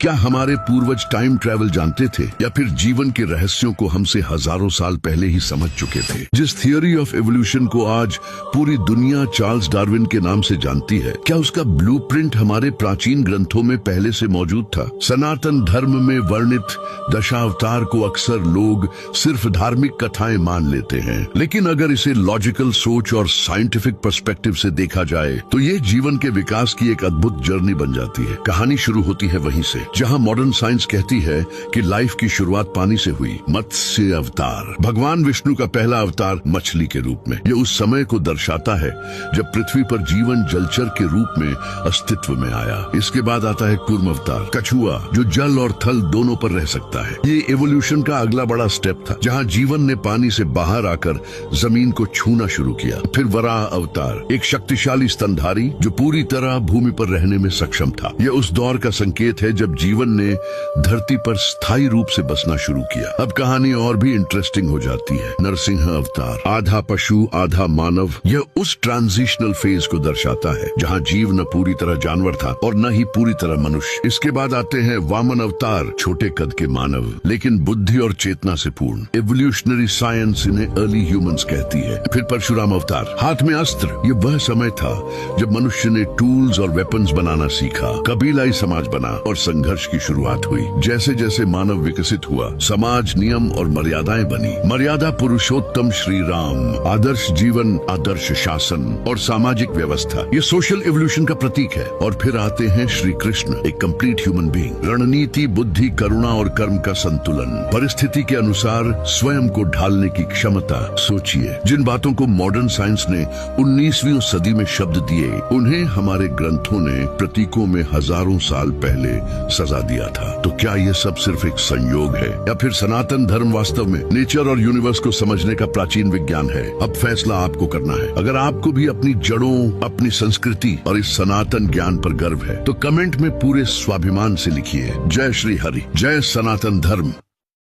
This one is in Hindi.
क्या हमारे पूर्वज टाइम ट्रैवल जानते थे या फिर जीवन के रहस्यों को हमसे हजारों साल पहले ही समझ चुके थे? जिस थियोरी ऑफ एवोल्यूशन को आज पूरी दुनिया चार्ल्स डार्विन के नाम से जानती है, क्या उसका ब्लूप्रिंट हमारे प्राचीन ग्रंथों में पहले से मौजूद था? सनातन धर्म में वर्णित दशावतार को अक्सर लोग सिर्फ धार्मिक कथाएं मान लेते हैं, लेकिन अगर इसे लॉजिकल सोच और साइंटिफिक पर्सपेक्टिव से देखा जाए तो ये जीवन के विकास की एक अद्भुत जर्नी बन जाती है। कहानी शुरू होती है वहीं से जहां मॉडर्न साइंस कहती है कि लाइफ की शुरुआत पानी से हुई। मत्स्य अवतार, भगवान विष्णु का पहला अवतार मछली के रूप में, ये उस समय को दर्शाता है जब पृथ्वी पर जीवन जलचर के रूप में अस्तित्व में आया। इसके बाद आता है कूर्म अवतार, कछुआ जो जल और थल दोनों पर रह सकता है। ये एवोल्यूशन का अगला बड़ा स्टेप था जहाँ जीवन ने पानी से बाहर आकर जमीन को छूना शुरू किया। फिर वराह अवतार, एक शक्तिशाली स्तनधारी जो पूरी तरह भूमि पर रहने में सक्षम था। यह उस दौर का संकेत है जब जीवन ने धरती पर स्थायी रूप से बसना शुरू किया। अब कहानी और भी इंटरेस्टिंग हो जाती है। नरसिंह अवतार, आधा पशु आधा मानव, यह उस ट्रांजिशनल फेज को दर्शाता है जहां जीव न पूरी तरह जानवर था और न ही पूरी तरह मनुष्य। इसके बाद आते हैं वामन अवतार, छोटे कद के मानव लेकिन बुद्धि और चेतना से पूर्ण। एवोल्यूशनरी साइंस इन्हें अर्ली ह्यूमंस कहती है। फिर परशुराम अवतार, हाथ में अस्त्र, ये वह समय था जब मनुष्य ने टूल्स और वेपन्स बनाना सीखा। कबीलाई समाज बना और संघर्ष की शुरुआत हुई। जैसे जैसे मानव विकसित हुआ, समाज, नियम और मर्यादाएं बनी। मर्यादा पुरुषोत्तम श्री राम, आदर्श जीवन, आदर्श शासन और सामाजिक व्यवस्था, ये सोशल एवोल्यूशन का प्रतीक है। और फिर आते हैं श्री कृष्ण, एक कंप्लीट ह्यूमन बीइंग। रणनीति, बुद्धि, करुणा और कर्म का संतुलन, परिस्थिति के अनुसार स्वयं को ढालने की क्षमता। सोचिए, जिन बातों को मॉडर्न साइंस ने 19वीं सदी में शब्द दिए, उन्हें हमारे ग्रंथों ने प्रतीकों में हजारों साल पहले सजा दिया था। तो क्या ये सब सिर्फ एक संयोग है या फिर सनातन धर्म वास्तव में नेचर और यूनिवर्स को समझने का प्राचीन विज्ञान है? अब फैसला आपको करना है। अगर आपको भी अपनी जड़ों, अपनी संस्कृति और इस सनातन ज्ञान पर गर्व है तो कमेंट में पूरे स्वाभिमान से लिखिए, जय श्री हरि, जय सनातन धर्म।